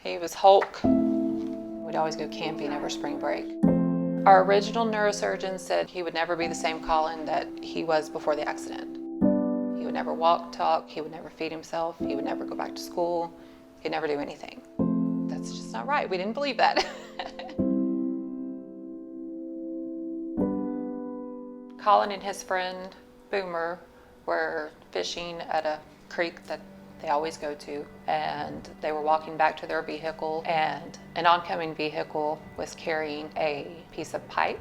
He was Hulk. We'd always go camping over spring break. Our original neurosurgeon said he would never be the same Colin that he was before the accident. He would never walk, talk, he would never feed himself, he would never go back to school, he'd never do anything. That's just not right. We didn't believe that. Colin and his friend, Boomer, were fishing at a creek that they always go to, and they were walking back to their vehicle, and an oncoming vehicle was carrying a piece of pipe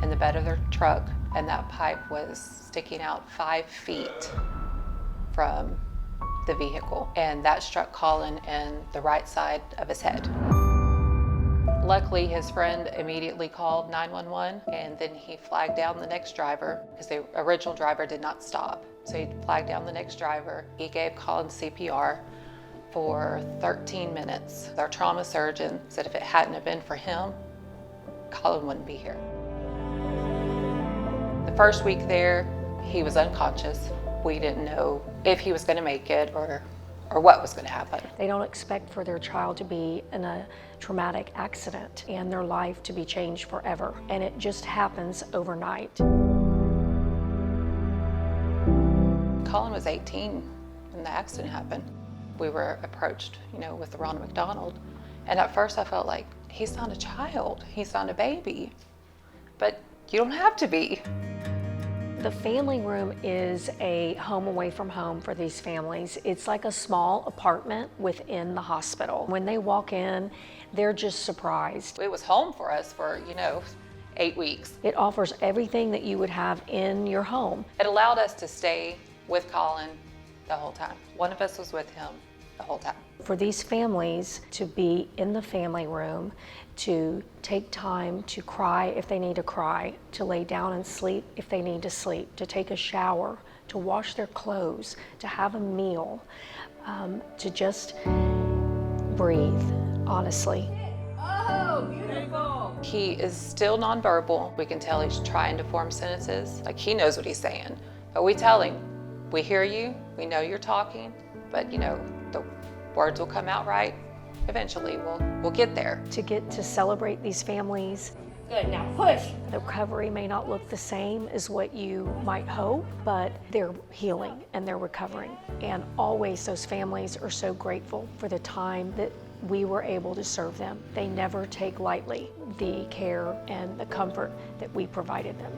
in the bed of their truck, and that pipe was sticking out 5 feet from the vehicle, and that struck Colin in the right side of his head. Luckily, his friend immediately called 911, and then he flagged down the next driver because the original driver did not stop. So he flagged down the next driver. He gave Colin CPR for 13 minutes. Our trauma surgeon said if it hadn't have been for him, Colin wouldn't be here. The first week there, he was unconscious. We didn't know if he was going to make it or what was going to happen. They don't expect for their child to be in a traumatic accident and their life to be changed forever. And it just happens overnight. Colin was 18 when the accident happened. We were approached, with the Ronald McDonald. And at first I felt like, he's not a child, he's not a baby. But you don't have to be. The family room is a home away from home for these families. It's like a small apartment within the hospital. When they walk in, they're just surprised. It was home for us for, 8 weeks. It offers everything that you would have in your home. It allowed us to stay with Colin the whole time. One of us was with him the whole time. For these families to be in the family room, to take time to cry if they need to cry, to lay down and sleep if they need to sleep, to take a shower, to wash their clothes, to have a meal, to just breathe, honestly. Oh, beautiful. He is still nonverbal. We can tell he's trying to form sentences. Like, he knows what he's saying, but we tell him, we hear you, we know you're talking, but the words will come out right. Eventually, we'll get there. To get to celebrate these families. Good, now push. The recovery may not look the same as what you might hope, but they're healing and they're recovering. And always those families are so grateful for the time that we were able to serve them. They never take lightly the care and the comfort that we provided them.